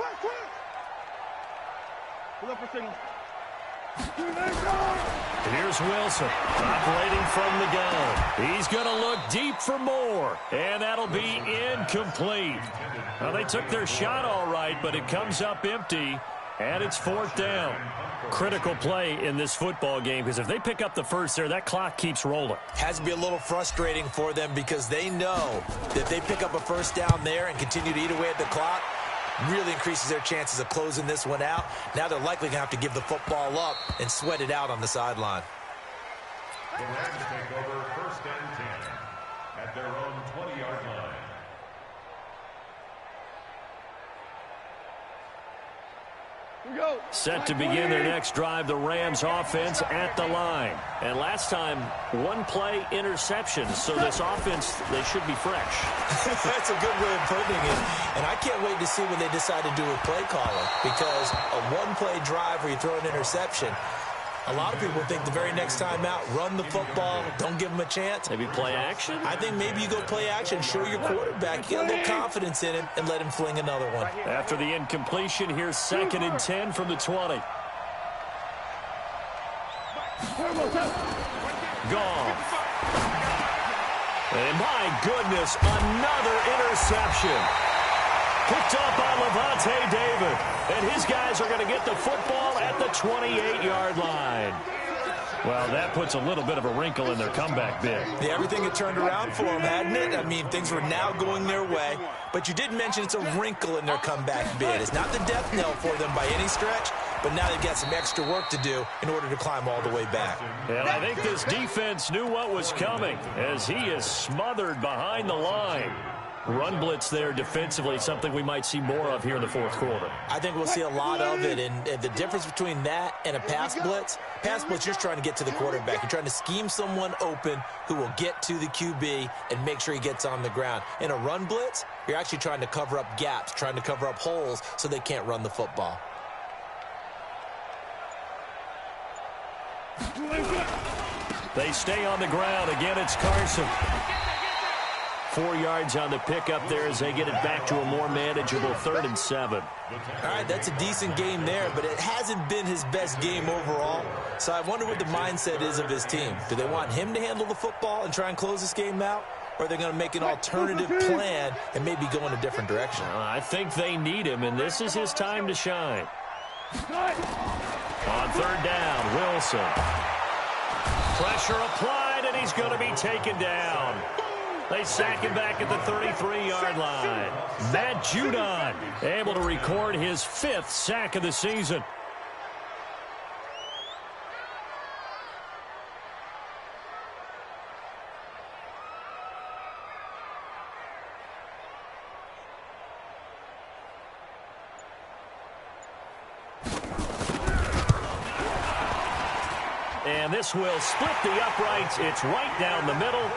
Here's Wilson operating from the gun. He's going to look deep for more, and that'll be incomplete. Well, they took their shot all right, but it comes up empty. And it's 4th down. Critical play in this football game because if they pick up the first there, that clock keeps rolling. Has to be a little frustrating for them because they know that they pick up a first down there and continue to eat away at the clock, really increases their chances of closing this one out. Now they're likely going to have to give the football up and sweat it out on the sideline. The Rams take over 1st and 10 at their own 20-yard line. Set to begin their next drive, the Rams offense at the line. And last time, one play interception. So this offense, they should be fresh. That's a good way of putting it. And I can't wait to see what they decide to do with play calling. Because a one-play drive where you throw an interception, a lot of people think the very next time out, run the football, don't give them a chance. Maybe play action? I think maybe you go play action, show your quarterback, get a little confidence in him, and let him fling another one. After the incompletion, here's 2nd and 10 from the 20. Gone. And my goodness, another interception. Picked up by Levante David. And his guys are going to get the football at the 28-yard line. Well, that puts a little bit of a wrinkle in their comeback bid. Yeah, everything had turned around for them, hadn't it? I mean, things were now going their way. But you did mention it's a wrinkle in their comeback bid. It's not the death knell for them by any stretch, but now they've got some extra work to do in order to climb all the way back. And I think this defense knew what was coming as he is smothered behind the line. Run blitz there defensively, something we might see more of here in the 4th quarter. I think we'll see a lot of it, and the difference between that and a pass blitz, you're just trying to get to the quarterback. You're trying to scheme someone open who will get to the QB and make sure he gets on the ground. In a run blitz, you're actually trying to cover up gaps, trying to cover up holes so they can't run the football. They stay on the ground. Again, it's Carson. 4 yards on the pickup there as they get it back to a more manageable 3rd and 7. All right, that's a decent game there, but it hasn't been his best game overall. So I wonder what the mindset is of his team. Do they want him to handle the football and try and close this game out? Or are they going to make an alternative plan and maybe go in a different direction? I think they need him, and this is his time to shine. On 3rd down, Wilson. Pressure applied, and he's going to be taken down. They sack him back at the 33-yard line. Matt Judon able to record his 5th sack of the season. And this will split the uprights. It's right down the middle.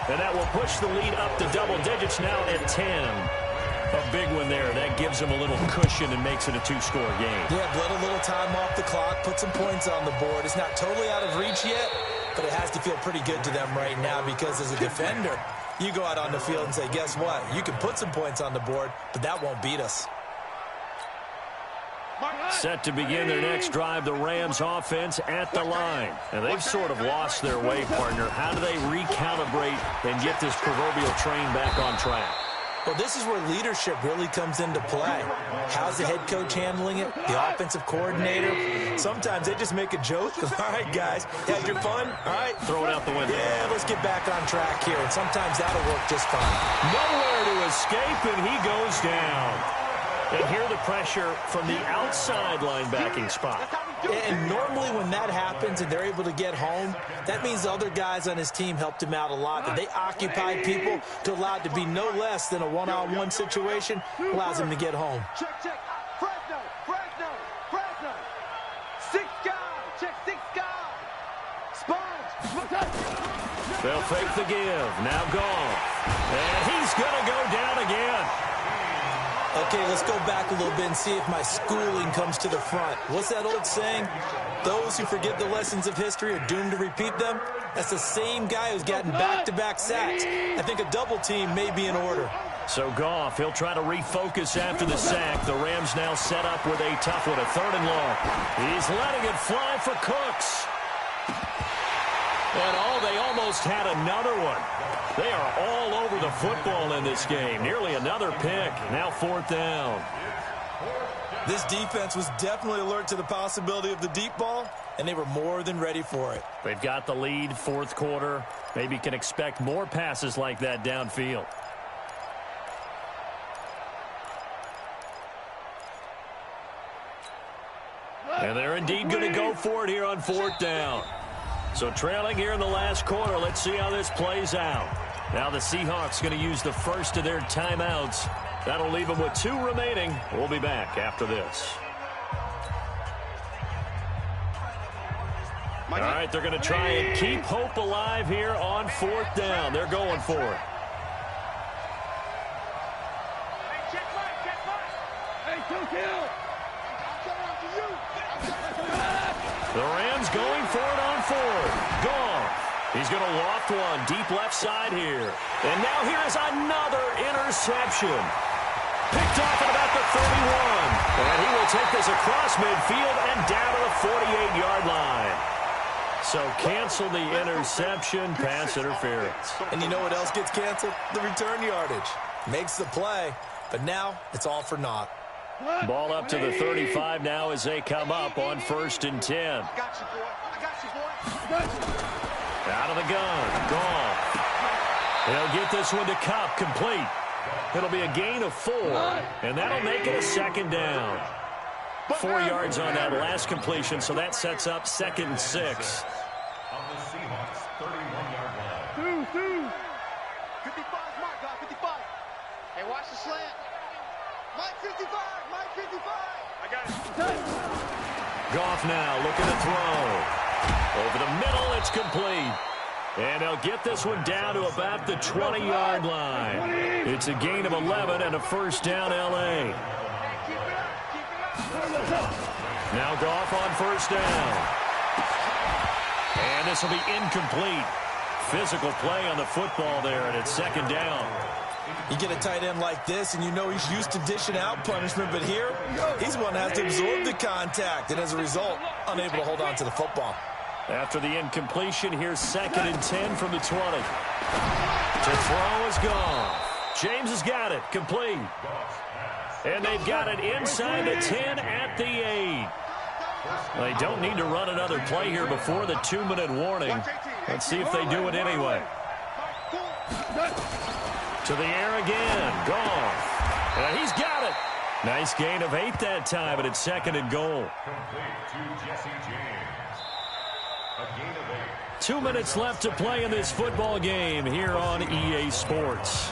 And that will push the lead up to double digits now at 10. A big one there. That gives them a little cushion and makes it a 2-score game. Yeah, let a little time off the clock, put some points on the board. It's not totally out of reach yet, but it has to feel pretty good to them right now because as a defender, you go out on the field and say, guess what? You can put some points on the board, but that won't beat us. Set to begin their next drive, the Rams offense at the line. And they've sort of lost their way, partner. How do they recalibrate and get this proverbial train back on track? Well, this is where leadership really comes into play. How's the head coach handling it? The offensive coordinator? Sometimes they just make a joke. All right, guys, had your fun? All right. Throw it out the window. Yeah, let's get back on track here. And sometimes that'll work just fine. Nowhere to escape, and he goes down. And hear the pressure from the outside linebacking spot. And normally when that happens and they're able to get home, that means the other guys on his team helped him out a lot. That they occupied people to allow it to be no less than a one-on-one situation, allows him to get home. Check. Fresno. 6 guys. Check 6 guys. Sponge. They'll fake the give. Now gone. And he's going to go down again. Okay, let's go back a little bit and see if my schooling comes to the front. What's that old saying? Those who forget the lessons of history are doomed to repeat them. That's the same guy who's gotten back-to-back sacks. I think a double team may be in order. So Goff, he'll try to refocus after the sack. The Rams now set up with a tough one, a 3rd and long. He's letting it fly for Cooks. And they almost had another one. They are all over the football in this game. Nearly another pick. Now 4th down. This defense was definitely alert to the possibility of the deep ball, and they were more than ready for it. They've got the lead, fourth quarter. Maybe can expect more passes like that downfield. And they're indeed going to go for it here on fourth down. So trailing here in the last quarter. Let's see how this plays out. Now the Seahawks going to use the first of their timeouts. That'll leave them with 2 remaining. We'll be back after this. All right, they're going to try and keep hope alive here on fourth down. They're going for it. The Rams going for it on fourth. Goff. He's going to loft one deep left side here. And now here is another interception. Picked off at about the 31. And he will take this across midfield and down to the 48-yard line. So cancel the interception, pass interference. And you know what else gets canceled? The return yardage. Makes the play, but now it's all for naught. Ball up to the 35 now as they come up on 1st and 10. I got you, boy. I got you, boy. Out of the gun. Gone. They'll get this one to Cup, complete. It'll be a gain of 4, and that'll make it a 2nd down. 4 yards on that last completion, so that sets up 2nd and 6. On the Seahawks 31-yard line. 55's my guy, 55. Hey, watch the slant. Mike 55, Mike 55. I got it. Goff now looking to throw. Over the middle, it's complete. And they'll get this one down to about the 20-yard line. It's a gain of 11 and a 1st down, L.A. Now Goff on 1st down. And this will be incomplete. Physical play on the football there, and it's 2nd down. You get a tight end like this, and you know he's used to dishing out punishment, but here, he's one that has to absorb the contact, and as a result, unable to hold on to the football. After the incompletion, here's 2nd and 10 from the 20. To throw is gone. James has got it, complete. And they've got it inside the 10 at the 8. They don't need to run another play here before the 2-minute warning. Let's see if they do it anyway. To the air again. Goff. And he's got it. Nice gain of 8 that time, and it's 2nd and goal. Complete to Jesse James. A gain of 8. 2 minutes left to play in this football game here on EA Sports.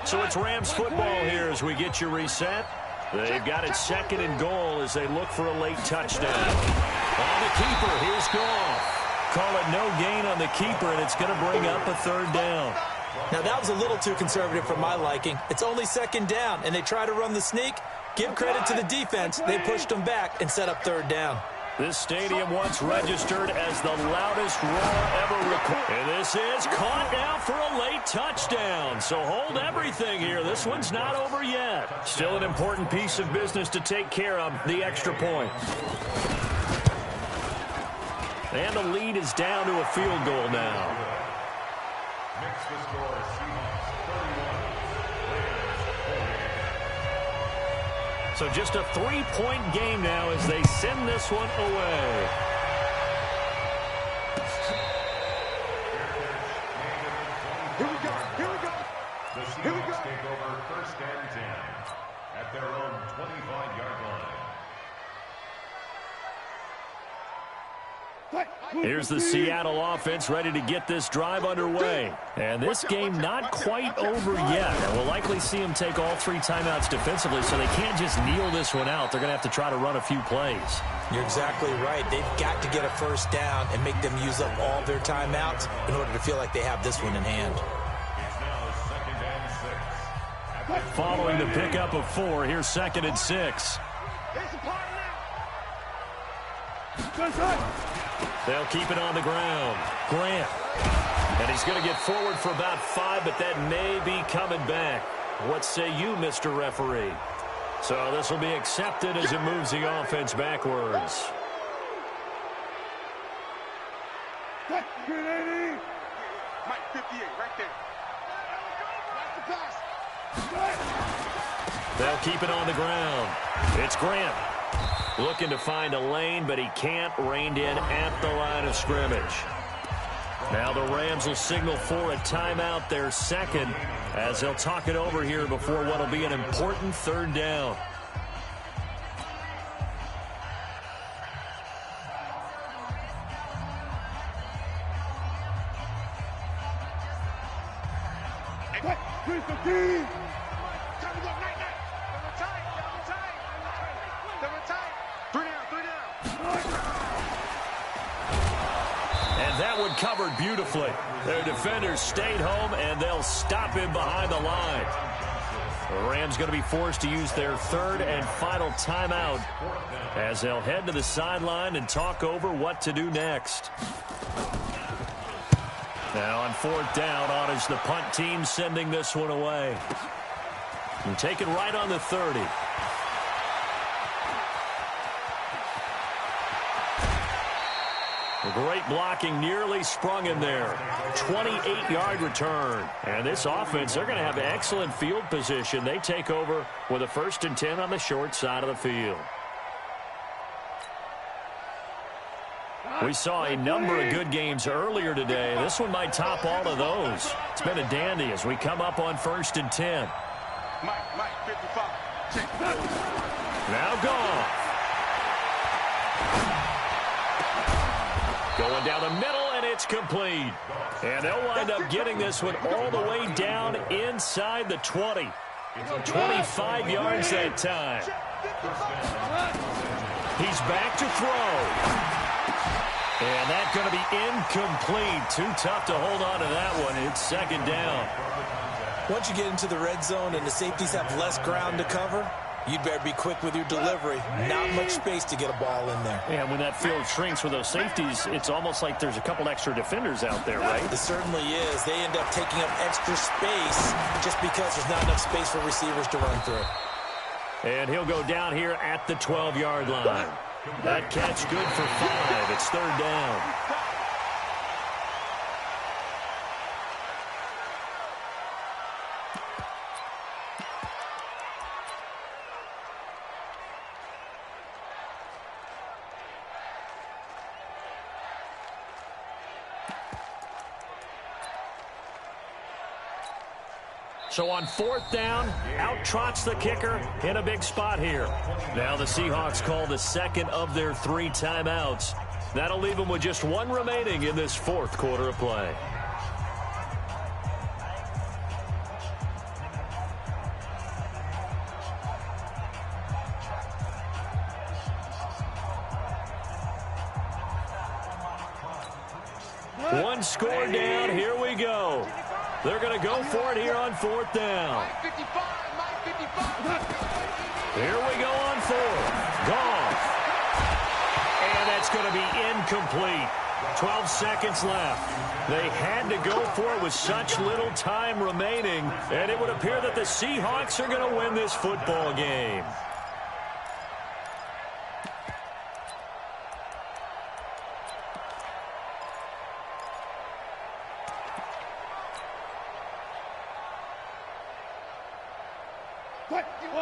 So it's Rams football here as we get you reset. They've got it 2nd and goal as they look for a late touchdown. On the keeper, here's Goff. Call it no gain on the keeper, and it's going to bring up a 3rd down. Now, that was a little too conservative for my liking. It's only 2nd down, and they try to run the sneak. Give credit to the defense. They pushed them back and set up 3rd down. This stadium once registered as the loudest roar ever recorded. And this is caught now for a late touchdown. So hold everything here. This one's not over yet. Still an important piece of business to take care of, the extra point. And the lead is down to a field goal now. Makes the score Seahawks 31. So just a 3-point game now as they send this one away. Here we go. Here we go. The Seahawks take over 1st and 10 at their own 25-yard line. Here's the Seattle offense ready to get this drive underway. And this game not quite over yet. And we'll likely see them take all 3 timeouts defensively, so they can't just kneel this one out. They're going to have to try to run a few plays. You're exactly right. They've got to get a 1st down and make them use up all their timeouts in order to feel like they have this one in hand. It's now 2nd and 6. Following the pickup of 4, here's 2nd and 6. They'll keep it on the ground. Grant. And he's going to get forward for about 5, but that may be coming back. What say you, Mr. Referee? So this will be accepted as it moves the offense backwards. Mike 58, right there. That's the pass. They'll keep it on the ground. It's Grant looking to find a lane, but he can't. Reined in at the line of scrimmage. Now the Rams will signal for a timeout, their second, as they'll talk it over here before what will be an important third down. And that one covered beautifully. Their defenders stayed home, and they'll stop him behind the line. The Rams going to be forced to use their third and final timeout as they'll head to the sideline and talk over what to do next. Now on fourth down, on is the punt team sending this one away. And take it right on the 30. Great blocking, nearly sprung him there. 28-yard return. And this offense, they're going to have excellent field position. They take over with a 1st and 10 on the short side of the field. We saw a number of good games earlier today. This one might top all of those. It's been a dandy as we come up on 1st and 10. Mike, 55. Now Goff. Going down the middle, and it's complete. And they'll wind up getting this one all the way down inside the 20. 25 yards that time. He's back to throw. And that's going to be incomplete. Too tough to hold on to that one. It's 2nd down. Once you get into the red zone and the safeties have less ground to cover, you'd better be quick with your delivery. Not much space to get a ball in there. And when that field shrinks with those safeties, it's almost like there's a couple extra defenders out there, right? It certainly is. They end up taking up extra space just because there's not enough space for receivers to run through. And he'll go down here at the 12-yard line. That catch good for 5. It's 3rd down. So on 4th down, out trots the kicker in a big spot here. Now the Seahawks call the 2nd of their 3 timeouts. That'll leave them with just 1 remaining in this 4th quarter of play. One score down. Here we go. They're going to go for it here on 4th down. Here we go on 4th. Goff. And that's going to be incomplete. 12 seconds left. They had to go for it with such little time remaining, and it would appear that the Seahawks are going to win this football game.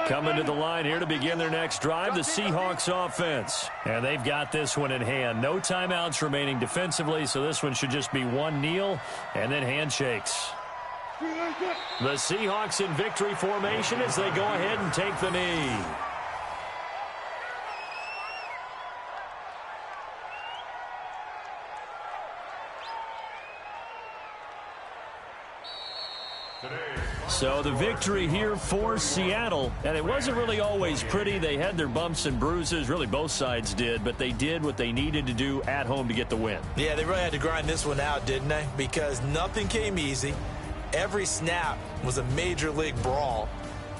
Coming to the line here to begin their next drive, the Seahawks offense. And they've got this one in hand. No timeouts remaining defensively, so this one should just be one kneel and then handshakes. The Seahawks in victory formation as they go ahead and take the knee. So the victory here for Seattle, and it wasn't really always pretty. They had their bumps and bruises, really both sides did, but they did what they needed to do at home to get the win. Yeah, they really had to grind this one out, didn't they? Because nothing came easy. Every snap was a major league brawl.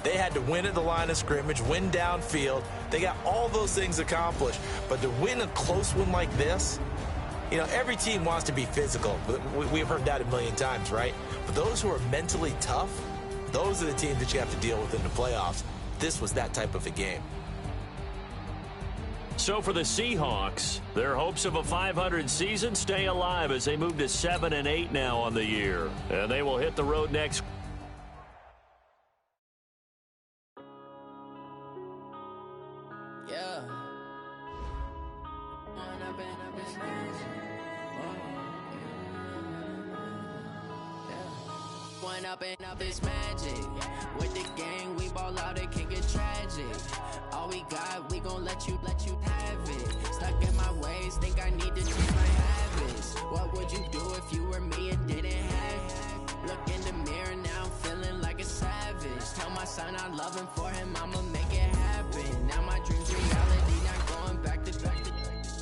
They had to win at the line of scrimmage, win downfield. They got all those things accomplished. But to win a close one like this, you know, every team wants to be physical. We've heard that a million times, right? But those who are mentally tough, those are the teams that you have to deal with in the playoffs. This was that type of a game. So for the Seahawks, their hopes of a 500 season stay alive as they move to 7-8 now on the year. And they will hit the road next. Yeah. Going up and up is magic. Going up and up is magic. With the gang, we ball out, it can get tragic. All we got, we gon' let you have it. Stuck in my ways, think I need to change my habits. What would you do if you were me and didn't have it? Look in the mirror, now I'm feeling like a savage. Tell my son I love him, for him I'ma make it happen. Now my dreams reality, not going back to back.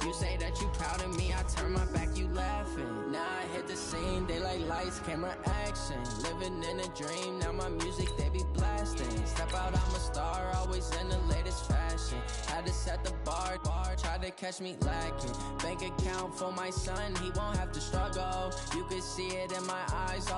You say that you proud of me, I turn my back, you laughing. Now I hit the scene, they like lights, camera, action. Living in a dream, now my music, they be blasting. Step out, I'm a star, always in the latest fashion. Had to set the bar, try to catch me lacking. Bank account for my son, he won't have to struggle. You can see it in my eyes, all